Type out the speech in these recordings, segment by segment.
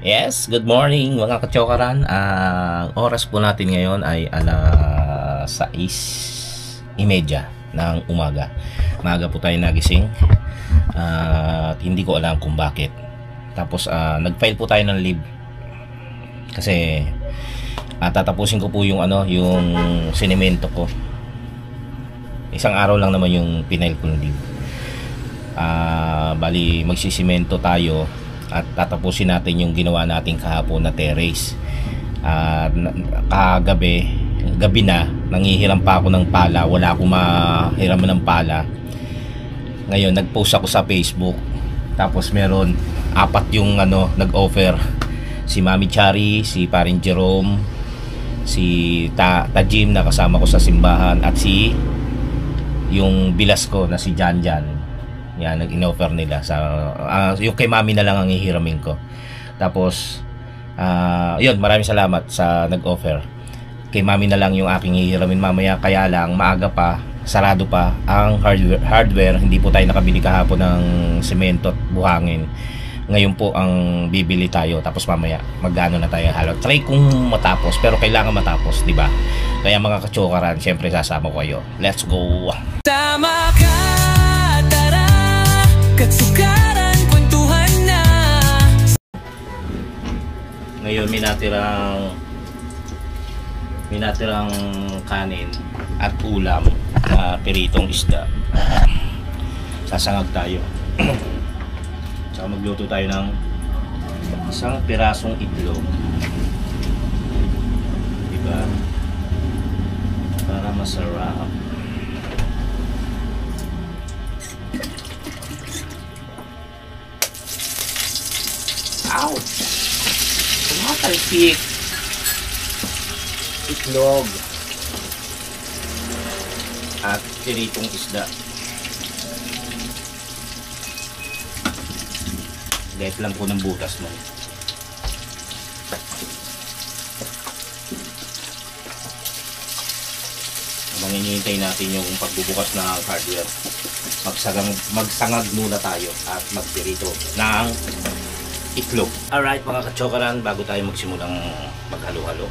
Yes, good morning mga kachokaran. Ang oras po natin ngayon ay alas 6:30 ng umaga. Maaga po tayo nagising at hindi ko alam kung bakit. Tapos nag-file po tayo ng leave kasi tatapusin ko po yung yung sinemento ko. Isang araw lang naman yung pinail ko ng leave. Bali magsisimento tayo at tatapusin natin yung ginawa natin kahapon na terrace. Gabi na, nanghihiram pa ako ng pala. Wala akong mahiraman ng pala. Ngayon, nag-post ako sa Facebook. Tapos meron 4 yung nag-offer. Si Mami Chari, si Parin Jerome, si Tajim na kasama ko sa simbahan, at si yung bilas ko na si Janjan. Yan, nag-in-offer nila sa yung kay Mami na lang ang ihiramin ko. Tapos yun, maraming salamat sa nag-offer. Kay Mami na lang yung aking ihiramin mamaya, kaya lang maaga pa, sarado pa ang hardware. Hindi po tayo nakabili kahapon ng semento at buhangin. Ngayon po ang bibili tayo, tapos mamaya magano na tayo halo. Try kung matapos, pero kailangan matapos, di ba? Kaya mga kachokaran, syempre sasama ko kayo. Let's go. Tama ka, tara, katsukaran, kwentuhan na. Ngayon may natirang kanin at ulam na piritong isda. Sasangag tayo. Saka magluto tayo ng isang pirasong itlog, diba? Para masarap. Ouch! Tumatalsik! Itlog at piritong isda. Light lang po ng butas mo. Habang hinihintay natin yung pagbubukas ng hardware, magsangag muna tayo at magpirito ng itlog. Alright mga kachokaran, bago tayo magsimulang maghalo-halo,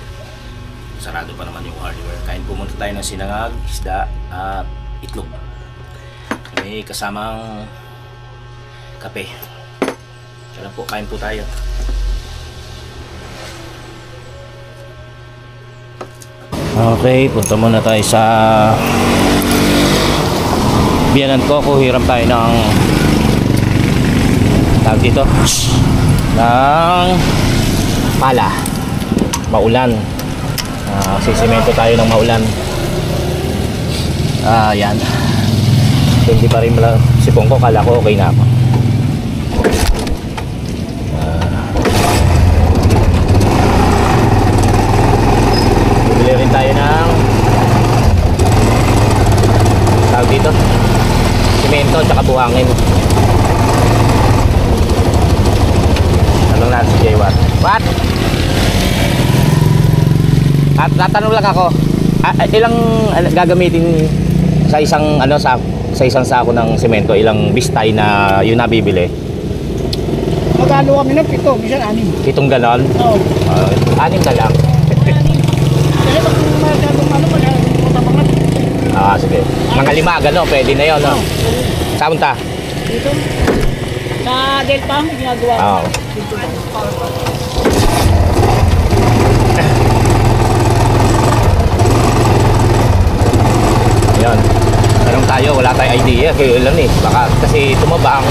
sarado pa naman yung hardware. Kain pumunta tayo ng sinangag, isda at itlog. May kasamang kape. Kaya po, kain po tayo. Okay, punta muna tayo sa biyanan ko. Hiram tayo ng tawag dito ng pala. Maulan. Sisimento tayo ng maulan. Yan. Hindi pa rin sipong ko. Kala ko okay na ako. Bibili rin tayo ng tawag dito simento at saka buhangin. Tanong natin si J1. What? At tatanong lang ako, ilang gagamitin sa isang sa isang sako ng semento, ilang bistay na yun nabibili? Magkano kami ng 7, minsan 6. 7 ganon? Oo. 6 na lang. Kasi pag masyadong matabangat. Sige. Mga 5 ganon, pwede na yun, no? Saan ta? Dito. Sa Delta, may ginagawa. Oo. Yan. Tanong tayo, wala tayong idea. Kaya lang baka kasi tumabang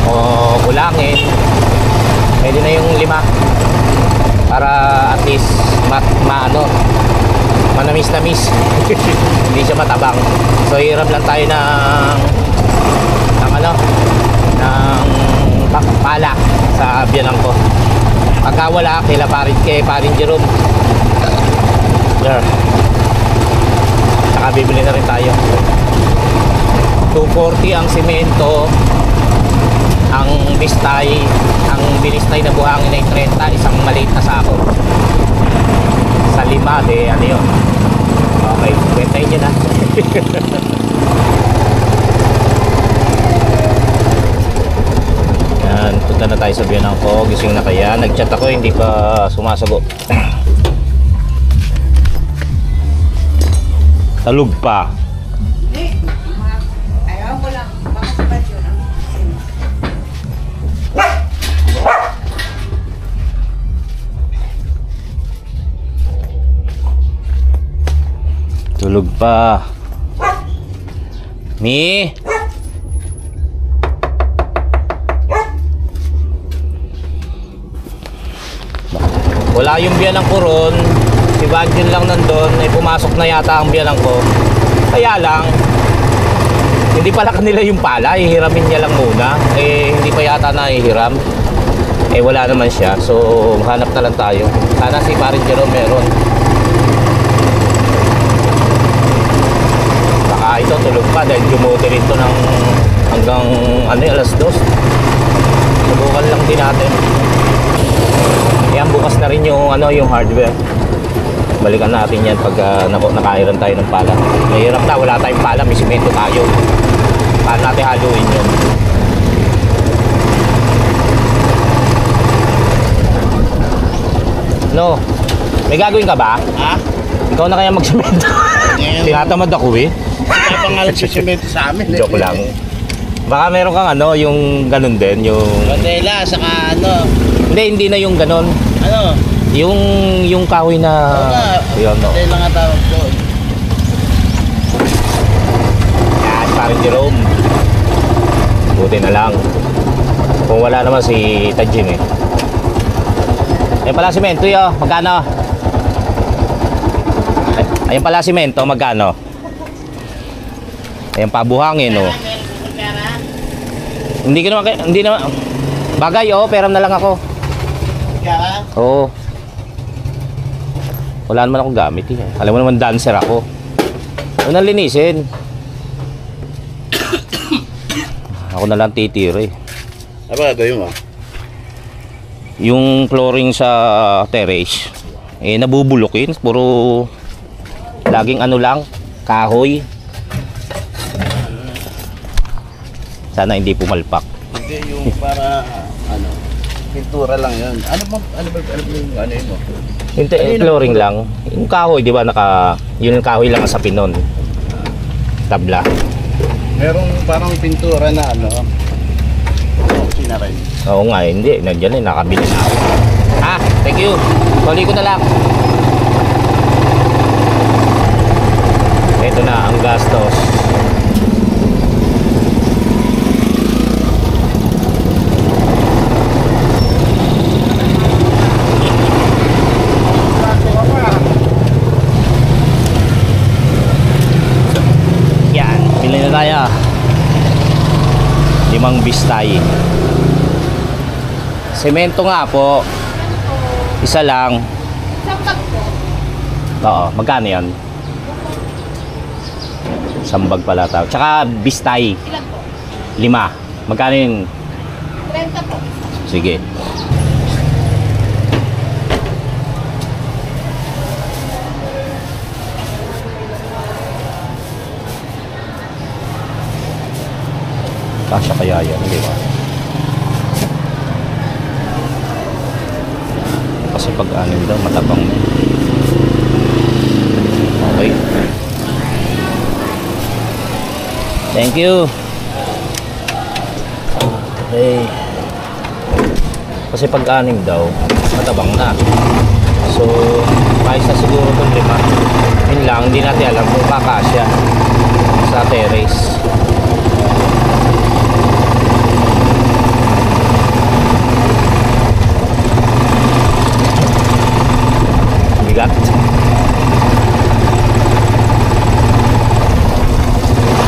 o kulangin. Pwede na yung 5 para at least manamis-namis. Hindi siya matabang. So hiram lang tayo ng pala sa biyanan ko. Pagka wala, kay Parin Jerome. There. Saka bibili na rin tayo. 240 ang simento, ang binistay na buhangin ay 30, isang maliit na sako. Sa 5, ano yun? Okay, bentahin nyo na. Yan, Punta na tayo sa biyanan ko. Gising na kaya. Nag-chat ako, hindi pa sumasagot. Talog pa. Ayaw ko lang. Baka sabat yun. Tulog pa. Mi? Wala yung biyanan ko ron. Si Banjun lang nandun. Ay pumasok na yata ang biyanan ko. Kaya lang, hindi pala kanila yung pala. Ihiramin niya lang muna. Eh, hindi pa yata nahihiram. Eh, wala naman siya. So, hanap na lang tayo. Sana si Parin Jerome meron. Baka ito tulog pa dahil gumuti rin to ng hanggang alas 2. Subukan lang din natin. Yan, bukas na rin yung yung hardware. Balikan natin yan pag nakairan tayo ng pala. Mahirap na, wala tayong pala, may simento tayo. Paano natin haluin yun? No, may gagawin ka ba? Ha? Ikaw na kaya magsimento? Tinatamad ako eh. Kaya pa nga nagsisimento sa amin. Joke lang. Baka meron kang yung ganun din, yung... Bandela, saka Hindi na yung ganun. ano? Yung kahoy na... Oo nga, Yun, no. bandela nga tawag doon. Yan, parang Jerome. Buti na lang. Kung wala naman si Tajin eh. Ayan pala simento yo, magkano? Ayan pala simento, magkano? Ayan pabuhangin oh. Hindi naman bagay oh, peram na lang ako. Kaya? Oo. Wala naman akong gamit eh. Alam mo naman dancer ako. Huwag nang linisin. Ako na lang titira eh. Ano ba gagawin mo? Yung flooring sa terrace eh nabubulukin. Puro laging lang, kahoy. Sana hindi pumalpak. Hindi yung para pintura lang yun. Ano ba yun mo? Hindi, flooring lang. Yung kahoy, di ba, yun yung kahoy lang sa pinon. Tabla. Merong parang pintura na sinaray. Oo nga, hindi. Nandiyan nakabili na ako. Thank you. Tuloy ko na lang. Ito na ang gastos. Tayo 5 bistay. Semento nga po. Isa lang. Sambag po. Oo, magkano yan? Sambag pala tao. Tsaka bistay. Ilan po? 5. Magkano yun? 30 po. Sige. Kasya kaya yan, di ba? Kasi pag daw, matabang na. Okay. Thank you. Okay. Kasi pag daw, matabang na. So, kahit na siguro kung 5. Yun lang, hindi natin alam kung kakasya sa terrace. Bigat.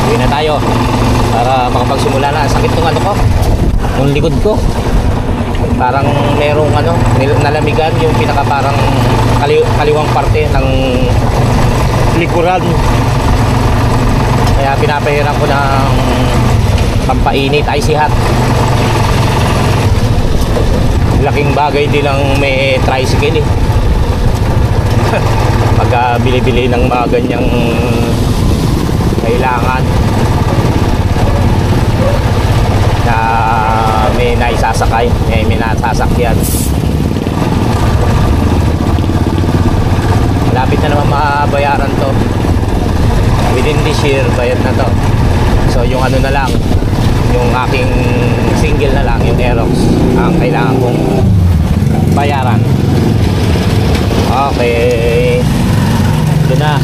Uwi na tayo para makapagsimula na. Sakit tong ko, yung likod ko. Parang merong nalamigan yung pinaka parang kaliwang parte ng likuran. Kaya pinapahiram ko ng pampainit, icy hot. Laking bagay din lang may tricycle eh. Pagka bili-bili ng mga ganyang kailangan na may naisasakay, may nasasakyan. Malapit na naman mabayaran to. Within this year, bayad na to. So yung ano na lang, yung aking single na lang, yung Aerox, ang kailangan kong bayaran. Okay. Ito na.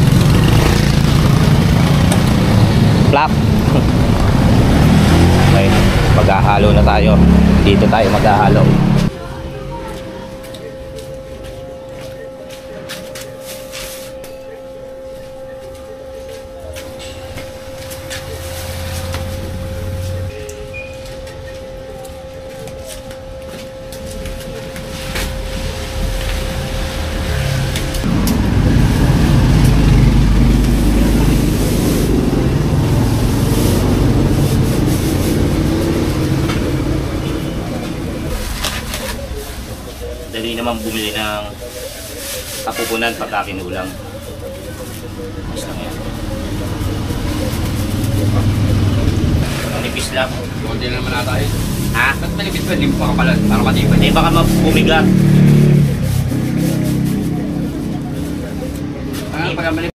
Plak. Okay, maghahalo na tayo. Dito tayo maghahalo. Dali naman bumili ng kapupunan pagka kinulang. Mas lang yan. Manipis lang. Kunti na naman natin. Ha? Ba't malipit pa? Hindi mo pa kapalan. Para matipad. Hindi baka mabumigat. Pag malipit.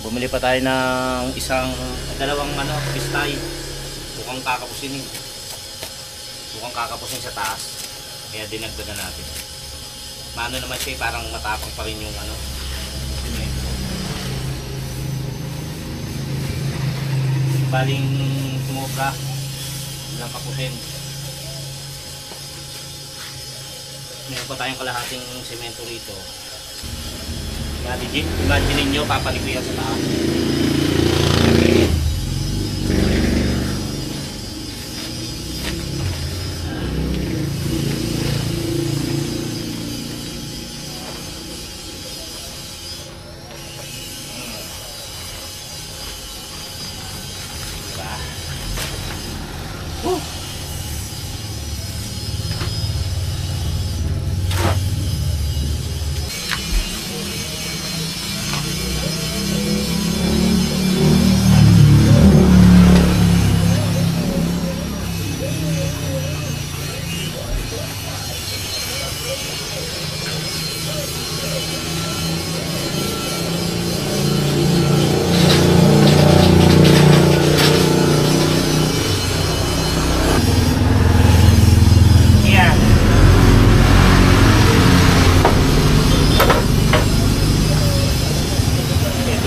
Bumili pa tayo ng dalawang pistay. Mukhang kakapusin eh. Mukhang kakapusin sa taas. Kaya dinagdagan natin. Maano naman siya, parang matapang pa rin yung simento. Baling sumobra. Ilang kapusin. Meron pa tayong kalahating semento rito. Imagine nyo, papalig ko yan sa taas.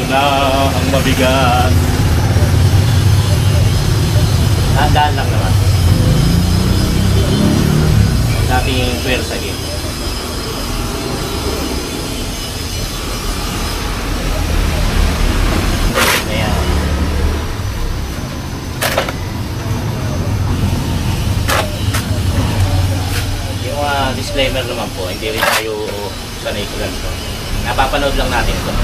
na ang mabigat. Dahan-dahan lang naman. Dating pwersa din. Ayan. Yung disclaimer naman po, hindi rin tayo sanay ko lang ito. Napapanood lang natin ito.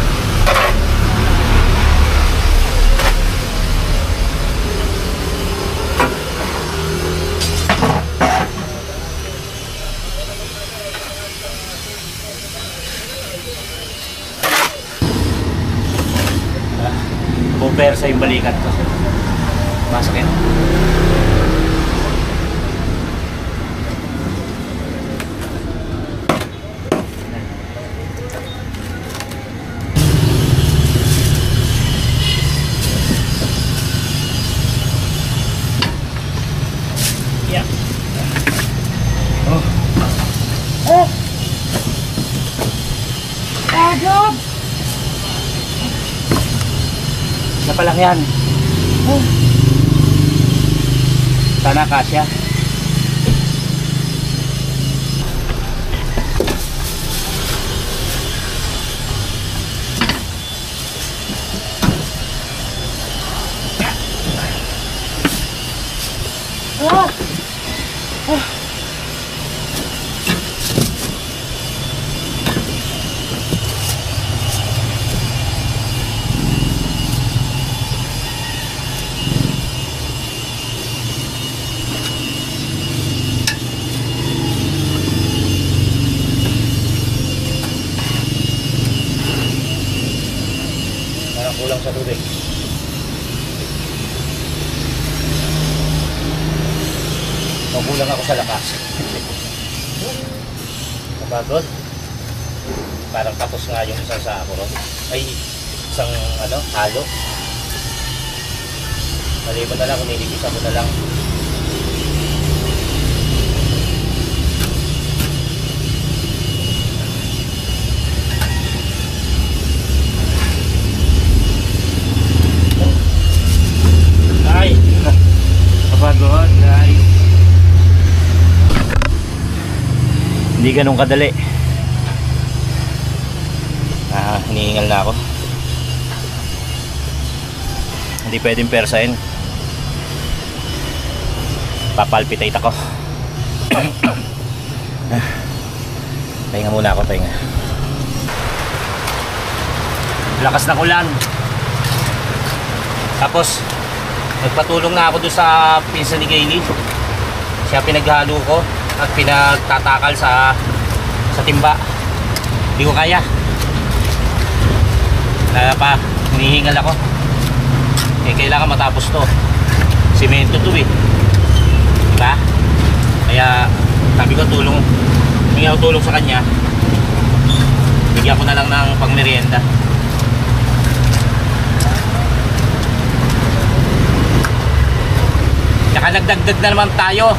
Pupersa yung balikat ko. Pasok yan. Yeah. Agad! Na palang yan. Sana kasya. Parang kulang sa tubig. Magulang ako sa lakas. Kapagod. Parang tapos nga yung isang sa ako ron. Ay, isang ano, halo. Maliban na lang kung nilibis ako na lang. Ay, kapagod guys. Hindi ganun kadali. Hinihingal na ako. Hindi pwedeng persain. Papalpitate ako. Pahinga muna ako, pahinga. Lakas ng ulan. Tapos nagpatulong na ako doon sa pinsan ni Gailey. Siya pinaghalo ko at pinagtatakal sa timba. Hindi ko kaya. Kaya pa, hinihingal ako. Kailangan matapos to. Simento to eh. Diba? Kaya sabi ko tulong. May ako tulong sa kanya. Bigyan ko na lang ng pangmerienda. Tsaka nagdagdag na naman tayo.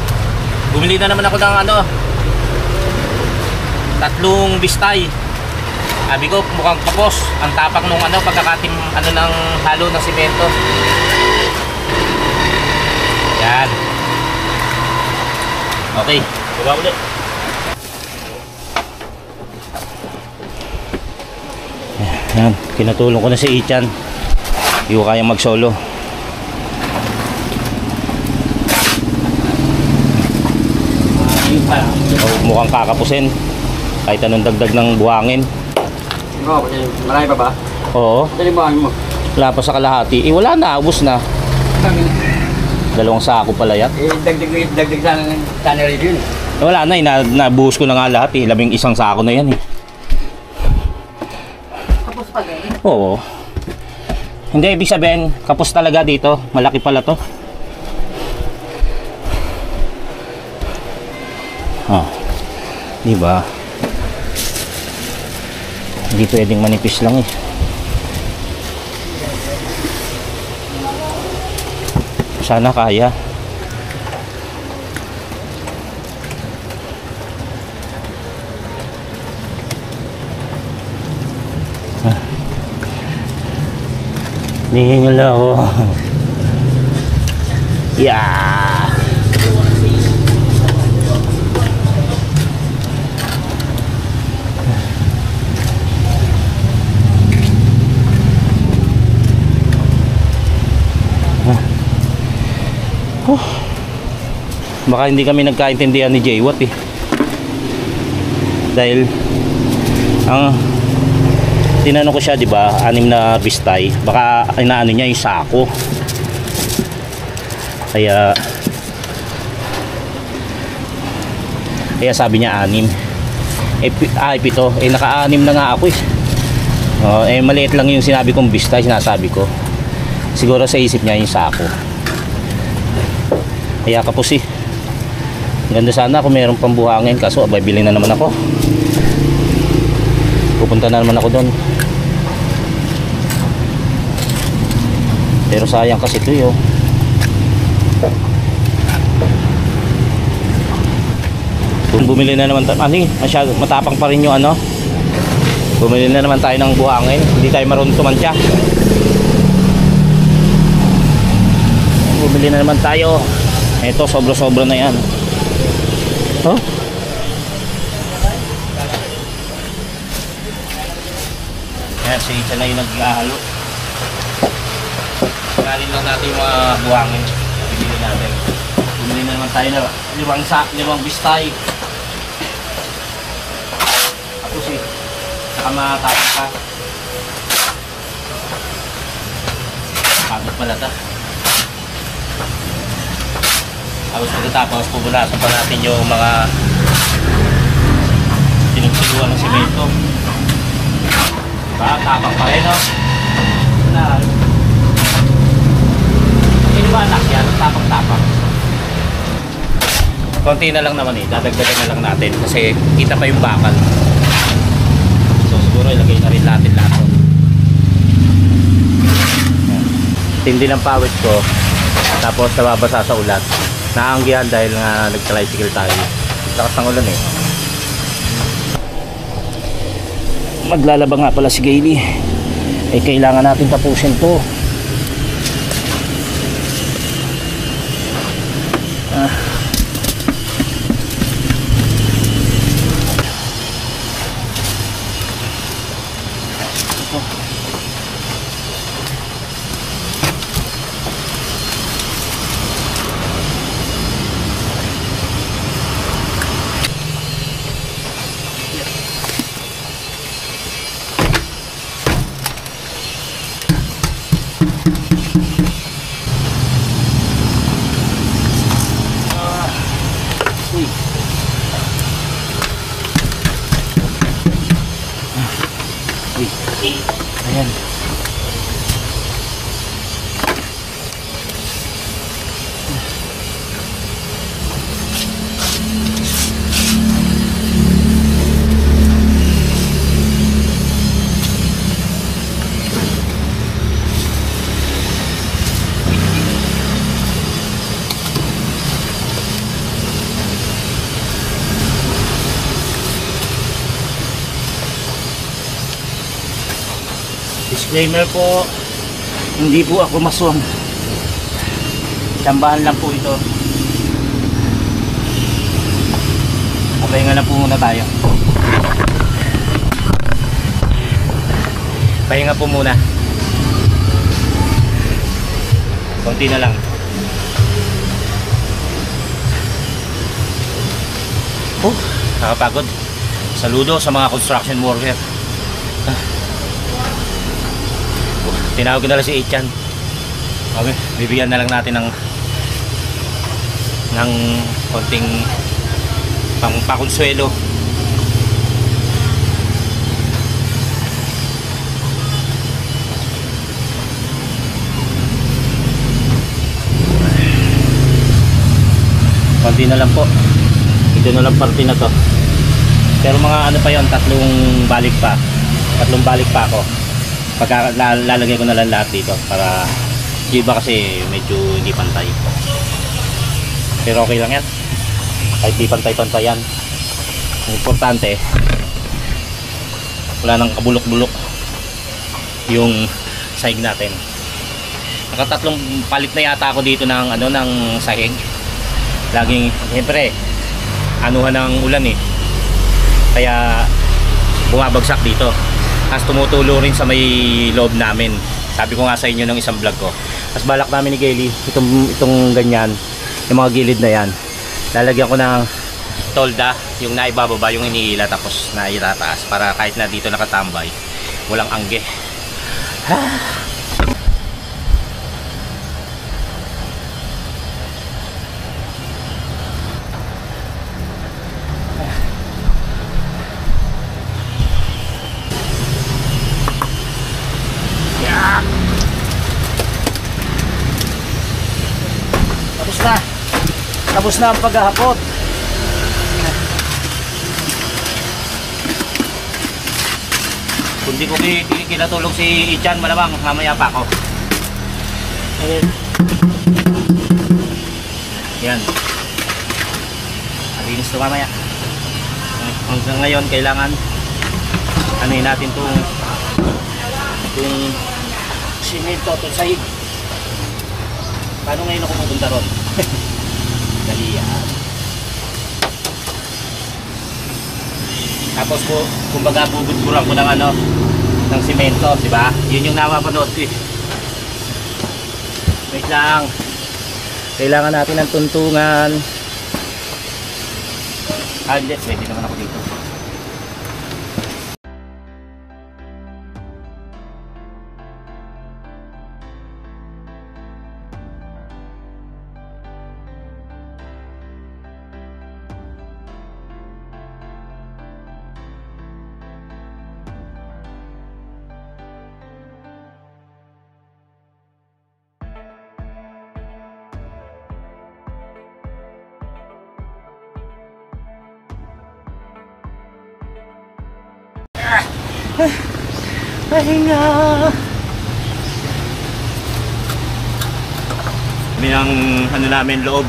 Bumili na naman ako ng 3 bistay. Sabi ko mukhang kapos ang tapak nung pagkakatim ng halo ng simento. Yan. Okay, buka ulit. Yan, kinatulong ko na si Ichan. Hindi ko kayang mag solo. Mukhang kakapusin kahit anong dagdag ng buhangin. Marami pa ba? Oo. Dali buhangin mo. Wala pa sa kalahati. Wala na, ubos na. 2 sako pala yan. Dagdag sana rin yun. Wala na, nabuhos ko na nga lahat 11 sako na yan eh. Tapos pa din. Oo. Hindi, ibig sabihin, kapos talaga dito. Malaki pala to. Oh. Diba? Hindi pwedeng manipis lang eh. Sana kaya. Nihingal ako. Yeah. Baka hindi kami nagkaintindihan ni Jaywat eh. Dahil ang tinanong ko siya, di ba, 6 na bistay, baka inaano niya yung sako. Kaya sabi niya 6. Pito. Naka-6 na nga ako eh. Maliit lang yung sinabi kong bistay, sinasabi ko. Siguro sa isip niya yung sako. Kaya kapos eh. Ganda sana kung mayroong pambuhangin, kaso bibili na naman ako. Pupunta na naman ako doon. Pero sayang kasi ito yun. Bumili na naman tayo. Matapang pa rin yung ano. Bumili na naman tayo ng buhangin. Hindi tayo marunong tumantya. Bumili na naman tayo. Ito, sobra-sobra na yan. Oh. Ayan, si Icha na yung nag-ahalo. Galing lang natin yung mga buhangin. Bibili natin. Bumili na naman tayo na 5 bistay. Tapos eh, saka matapos ka. Pagod pala ta. Tapos pagkatapos pupunasan pa natin yung mga tinugtuluan ng semento. Diba? Tapang pa rin, no? Hindi ba anak yan? Tapang-tapang. Konti na lang naman eh. Dadagdagan na lang natin kasi kita pa yung bakal. So siguro ilagay na rin natin lahat. Tindi ng pawit ko. Tapos nababasa sa ulan. Naanggihan dahil nga nag-tricycle tayo. Lakas ng ulan eh. Maglalaba nga pala si Gailey. Kailangan natin tapusin to. Ayan. Disclaimer po, hindi po ako maswang. Tsambahan lang po ito. Pahinga lang po muna tayo. Pahinga po muna. Konti na lang. Nakapagod. Saludo sa mga construction worker. Tinawag ko na lang si Ichan. Okay, bibigyan na lang natin ng konting pakonsuelo. Konti na lang po. Ito na lang parte na to. Pero mga ano pa yon, 3 balik pa. 3 balik pa ako. Pagka lalagay ko na lang lahat dito para yung iba kasi medyo hindi pantay. Pero okay lang yan. Kahit di pantay-pantay yan. Ang importante, wala nang kabulok-bulok yung sahig natin. Nakatatlong palit na yata ako dito ng ng sahig. Laging siyempre anuhan ng ulan eh. Kaya bumabagsak dito. Tapos tumutulo rin sa may loob namin. Sabi ko nga sa inyo ng isang vlog ko. Tapos balak namin ni Gailey itong ganyan yung mga gilid na yan. Lalagyan ko ng tolda, yung naibababa, yung iniila, tapos naitataas para kahit na dito nakatambay, walang angge. Tapos na ang paghahapot. Kung di ko kinatulog si Ichan, malamang mamaya pa ako. Yan. Alinis to mamaya. Hanggang ngayon kailangan anuhin natin itong simento to sahig. Paano ngayon ako pupunta ron? Dali yan. Tapos po, kumbaga bubudburan ko ng ano, ng simento, di ba? Yun yung napapanood ko eh. Wait lang. Kailangan natin ng tuntungan. Hindi, pwede naman ako dito. Pahinga. Kami ang ano namin loob.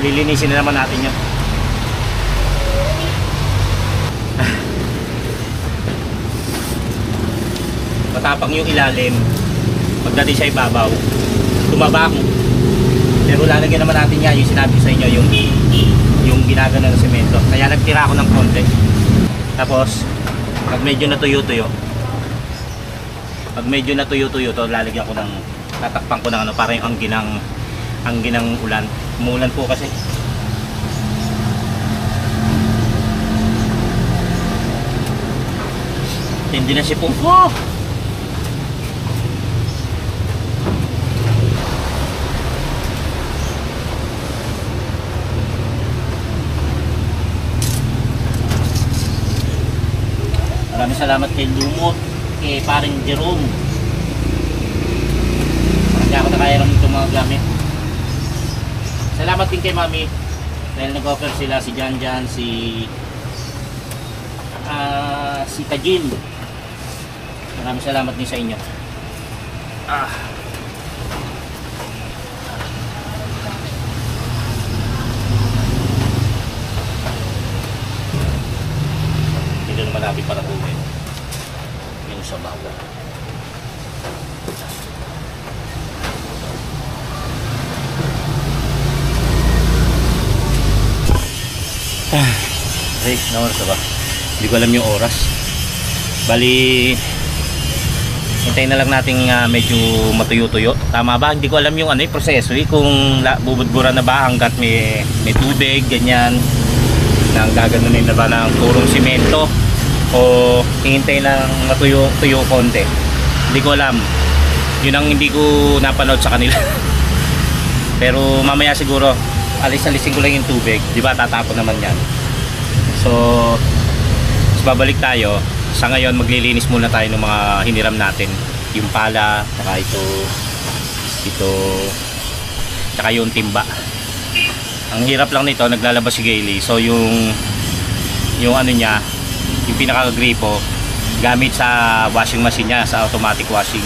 Lilinisin na naman natin yan. Matapang yung ilalim. Pagdating sa ibabaw, tumabang. Pero lalagyan naman natin yan, yung sinabi ko sa inyo, yung ginagano ng semento. Kaya nagtira ako ng konti. Tapos pag medyo natuyo-tuyo, to, lalagyan ko ng, tatakpan ko ng ano, para yung angin ng ulan. Umuulan po kasi. Tindi na si Pumpo. Maraming salamat kay Lumot, kay paring Jerome. Hindi ako nakairam itong mga gamit. Salamat din kay Mami dahil nag-offer sila, si Janjan, si Tajin. Maraming salamat din sa inyo. Hindi naman namin para buhay yung sa bawa. Hey, na oras ba? Hindi ko alam yung oras. Bali, hintayin na lang natin medyo matuyo-tuyo. Tama ba? Hindi ko alam yung ano, yung proseso kung bubudburan na ba hanggat may tubig, ganyan. Nang gaganunin na ba ng purong simento o hihintay lang matuyo konti. Hindi ko alam. Yun ang hindi ko napanood sa kanila. Pero mamaya siguro alis-alisin ko lang yung tubig, di ba? Tatapon naman yan. So babalik tayo. Sa ngayon maglilinis muna tayo ng mga hiniram natin, yung pala, saka ito, saka yung timba. Ang hirap lang nito, naglalabas si Gailey. So yung ano niya, yung pinaka-gripo gamit sa washing machine niya, sa automatic washing.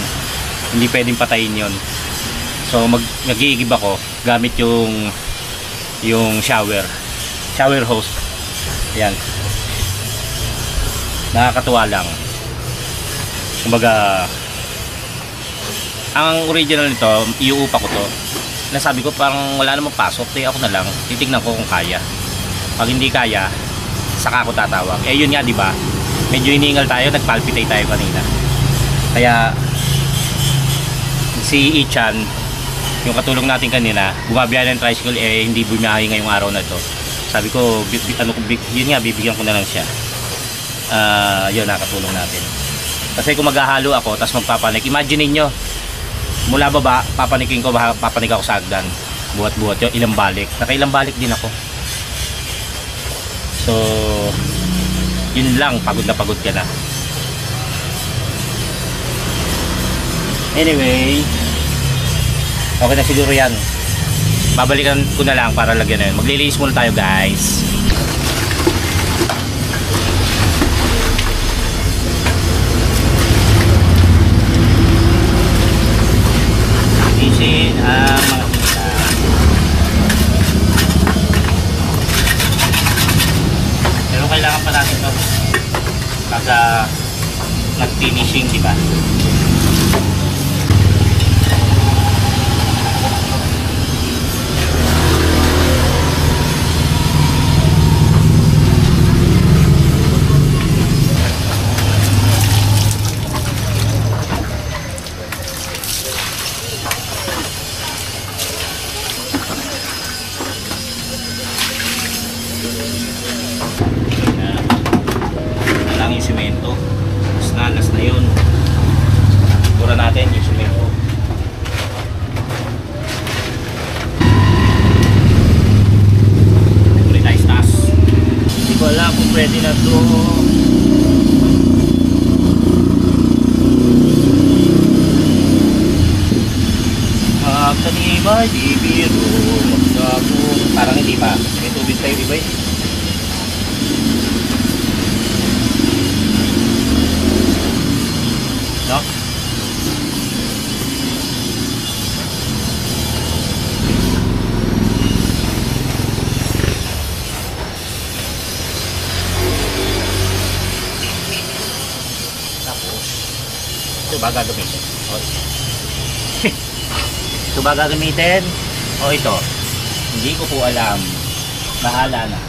Hindi pwedeng patayin yon. So nag-iigib ako gamit yung shower hose. Yan. Nakakatuwa lang. Kumbaga, ang original nito, iuupa ko to. Nasabi ko parang wala namang pasok, ako na lang titignan ko kung kaya. Pag hindi kaya, saka ako tatawag. Eh yun nga, di ba? Medyo hiningal tayo, nagpalpitate tayo kanina. Kaya si Ichan yung katulong natin kanina, bumabiyahe ng tricycle, eh hindi bumiyahe ngayong araw na to. Sabi ko, yun nga, bibigyan ko na lang siya. Yun, nakatulong natin. Kasi kung maghahalo ako, tapos magpapanik, imagine niyo mula baba, papanikin ko, papanik ako sa hagdan. Buhat-buhat yun, ilang balik. Nakailang balik din ako. So, yun lang, pagod na pagod ka na. Anyway, okay na siguro yan. Babalikan ko na lang para lagyan na yun. Maglilinis muna tayo, guys. Linisin ang mga pita. Pero kailangan pa natin ito pagka nag-finishing, diba? Last na yun. Sigura natin yung simento. Pwede tayo taas. Hindi ko alam kung pwede na to. Magkanibay, di biro, magsabong. Parang hindi pa. May tubig tayo, di ba eh? No? Tapos ito ba gagamitin? Ito ba gagamitin? O ito? Hindi ko po alam. Bahala na.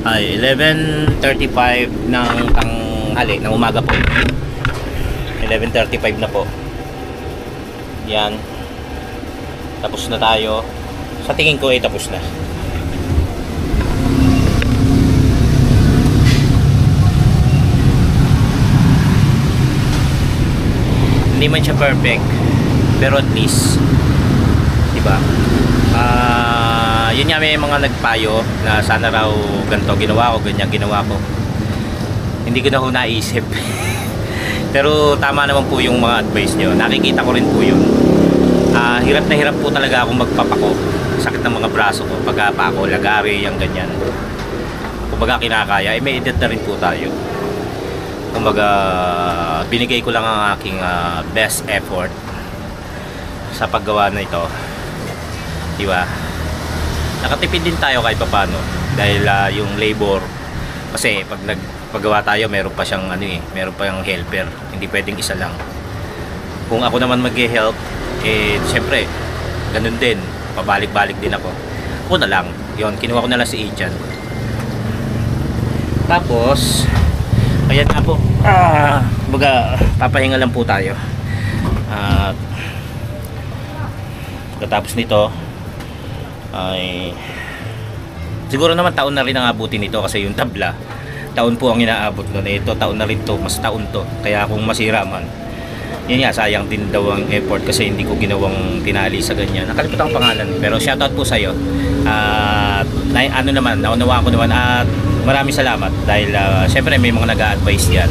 Ay, 11:35 ng tanghali, ng umaga po. 11:35 na po. Yan. Tapos na tayo. Sa tingin ko ay tapos na. Hindi man siya perfect, pero at least, diba? Yun nga, may mga nagpayo na sana raw ganito ginawa ko, ganyan ginawa ko. Hindi ko na ho naisip. Pero tama naman po yung mga advice nyo. Nakikita ko rin po yun. Hirap na hirap po talaga akong magpapako. Sakit ng mga braso ko pagkapako, lagari, yung ganyan. Kumbaga kinakaya, may edad na rin po tayo. Kumbaga binigay ko lang ang aking best effort sa paggawa na ito, diba? Nakatipid din tayo kahit paano dahil yung labor, kasi pag nagpagawa tayo meron pa siyang meron pa yung helper, hindi pwedeng isa lang. Kung ako naman mag-help, siyempre ganun din, pabalik-balik din ako na lang, yun, kinuha ko na lang si Ichan. Tapos ayan nga po, baga papahinga lang po tayo. Katapos nito ay siguro naman taon na rin ang abutin nito kasi yung tabla taon po ang inaabot nun. Ito taon na rin to, mas taon to. Kaya kung masira man, yun nga, sayang din daw ang effort kasi hindi ko ginawang tinali sa ganyan. Nakalimutan ang pangalan. Pero shoutout po sa'yo. At ano naman, naunawaan ko naman at maraming salamat dahil syempre may mga nag-a-advise yan.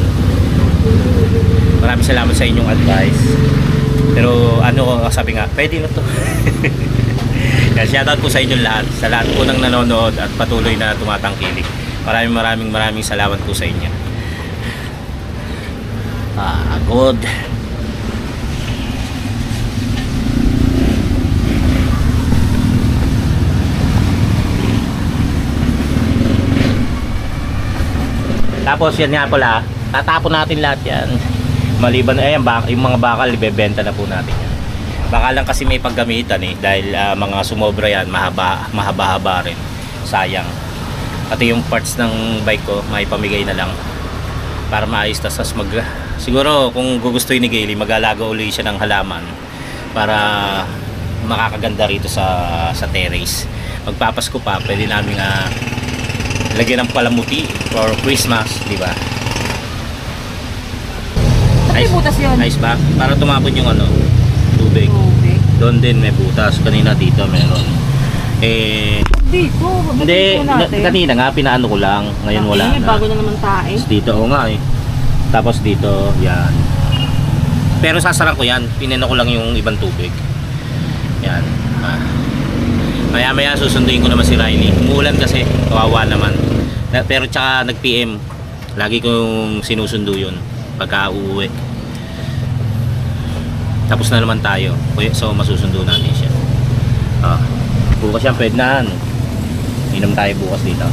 Maraming salamat sa inyong advice. Pero ano, sabi nga, pwede na to. Kaya shoutout po sa inyong lahat. Sa lahat po ng nanonood at patuloy na tumatangkilik. Maraming salamat po sa inyo. Good. Tapos yan nga pala, tatapon natin lahat yan. Maliban, yung mga bakal, ibebenta na po natin yan. Baka lang kasi may paggamitan dahil mga sumobra yan, mahaba-haba rin. Sayang. Pati yung parts ng bike ko, may pamigay na lang para maayos. Tas siguro kung gugustuhin ni Gailey, mag-alaga uli siya ng halaman para makakaganda rito sa terrace. Magpapasko pa, pwede namin lagyan ng palamuti for Christmas, di ba? May butas yun. Nice ba? Para tumapon yung tubig. Okay. Doon din may butas. Kanina dito meron. Dito, Hindi, kanina nga pinaano ko lang. Ngayon wala na. Bago na naman tae. Tapos dito, nga Tapos dito, yan. Pero sasaran ko yan. Pinino ko lang yung ibang tubig. Yan. Maya susunduin ko naman si Riley. Umuulan kasi, kawawa naman. Pero tsaka nag-PM. Lagi kong sinusundo yun pagka uuwi. Tapos na naman tayo. So masusundo natin siya. Bukas yan, pwede na. Inom tayo bukas dito.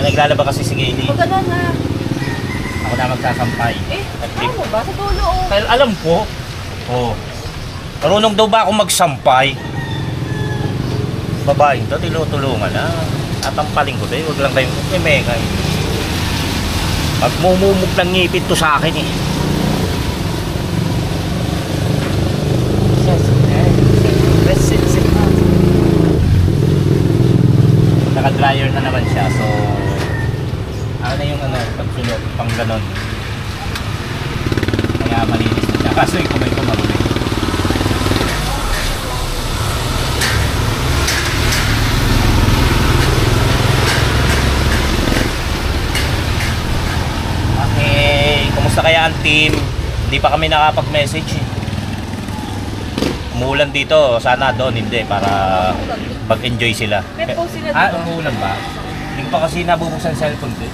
Naglalaba kasi si Gailey. Huwag ganun ha. Ako na magsasampay. Ano ba? Sa dulo Kaya alam ko. Marunong daw ba ako magsampay? Babaeng to, tinutulungan na. Tatampaling ko tayo. Huwag lang kayo mega. Magmumumog ng ngipit to sa akin Naka-dryer na naman siya. So ano na yung pagsulot pang ganon. Kaya malinis na siya. Kaso yung kumay ko marunong. Kumusta kaya ang team? Hindi pa kami nakapag-message Umuulan dito, sana doon hindi para mag-enjoy sila. May post sila dito. Umuulan ba? Hindi pa kasi nabubuksan cellphone ko.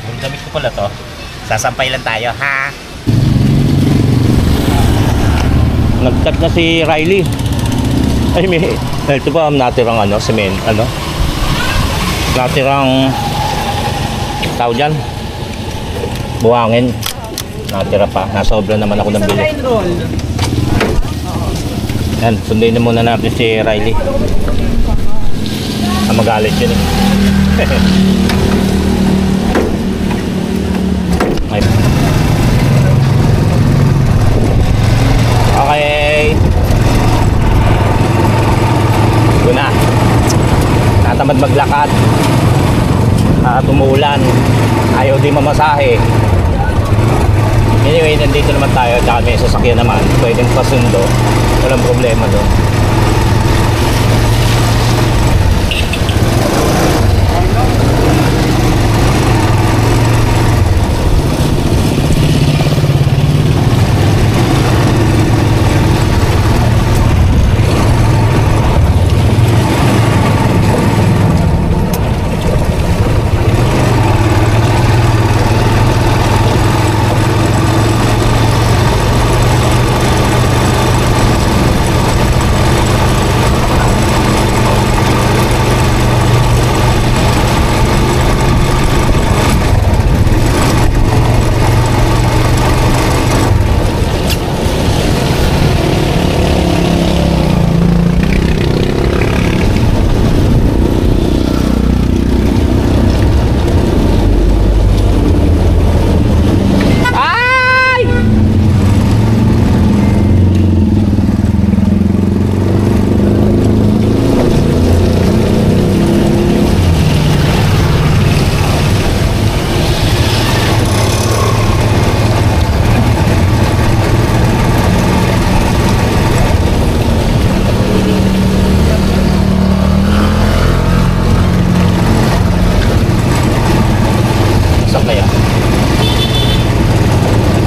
Yung damit ko pala to. Sasampay lang tayo, ha? Nag-cut na si Riley. Ay, ito pa natirang cement, natirang tawag dyan, buhangin. Natira pa, nasobra naman ako ng bili. Yan, sunduin na muna natin si Riley. Magalit yun Okay. Yun na. Natamad maglakad. Tumuulan. Ayaw di mamasahe. Anyway, nandito naman tayo. Tsaka may sasakyan naman. Pwedeng pasundo. Walang problema doon.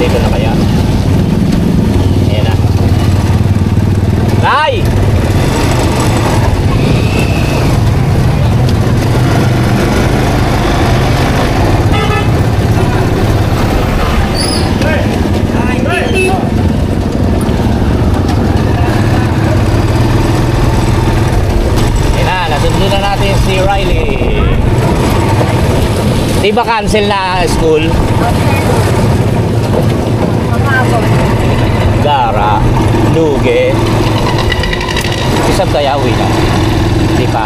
dito na kaya. Ayan na. Nay! Nasundo na natin si Riley. Di ba cancel na school? Gara, Luge. Isang kaya uwi na. Di pa.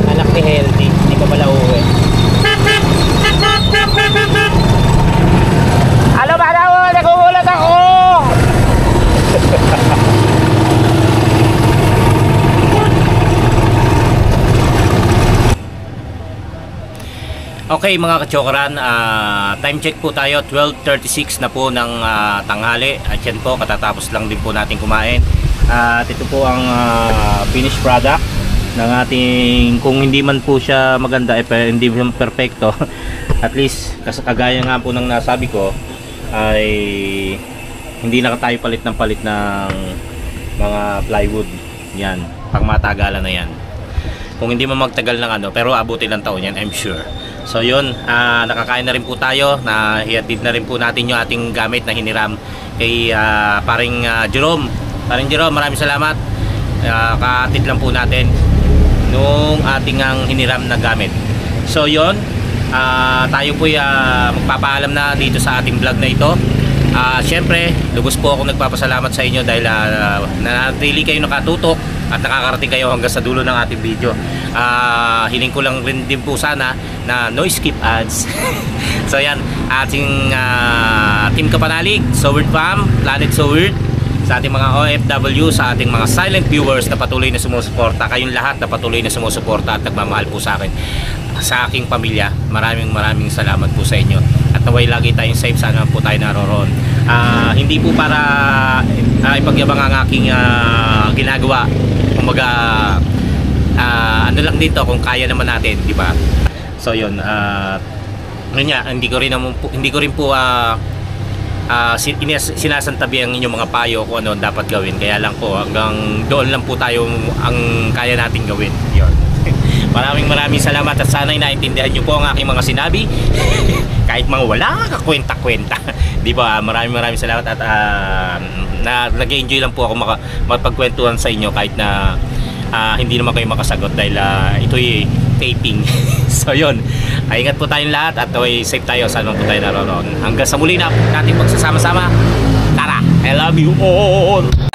Anak ni Healthy. Di pa pala uwi. Ano ba daw? Nagumulat ako! Okay mga kachokaran, time check po tayo, 12:36 na po ng tanghali. At yan po, katatapos lang din po natin kumain. At ito po ang finished product ng ating, kung hindi man po siya maganda, hindi mo perfecto. At least, kagaya nga po ng nasabi ko, ay hindi na tayo palit ng mga plywood. Yan, pang matagalan na yan. Kung hindi man magtagal ng ano, pero abutin ng taon yan, I'm sure. So yun, nakakain na rin po tayo, na hiatid na rin po natin yung ating gamit na hiniram kay paring Jerome. Paring Jerome, maraming salamat. Kaatid lang po natin nung ating hiniram na gamit. So yun, tayo po magpapaalam na dito sa ating vlog na ito. Siyempre, lubos po ako nagpapasalamat sa inyo dahil nanatili kayo nakatutok at nakakarating kayo hanggang sa dulo ng ating video. Hiling ko lang rin din po sana na no skip ads. So yan, ating Team Kapanalig, Soward Fam, Planet Soward, sa ating mga OFW, sa ating mga silent viewers na patuloy na sumusuporta, kayong lahat na patuloy na sumusuporta at nagmamahal po sa akin, sa aking pamilya. Maraming salamat po sa inyo. At naway lagi tayong safe, sana po tayo naroroon. Hindi po para ipagyabang ang aking ginagawa. Kumbaga, ano lang dito kung kaya naman natin, di ba? So yun, hindi ko rin po sinasantabi ang inyong mga payo kung ano dapat gawin. Kaya lang po, hanggang doon lang po tayo ang kaya natin gawin. Yun. Maraming salamat at sana'y naintindihan nyo po ang aking mga sinabi. Kahit mga wala kakwenta-kwenta. Di ba? Maraming salamat at nag-enjoy lang po ako makapagkwentuhan sa inyo kahit na hindi naman kayo makasagot dahil ito'y taping. So yun, ingat po tayong lahat at safe tayo saan po tayo naroon. Hanggang sa muli na natin magsasama-sama. Tara, I love you all!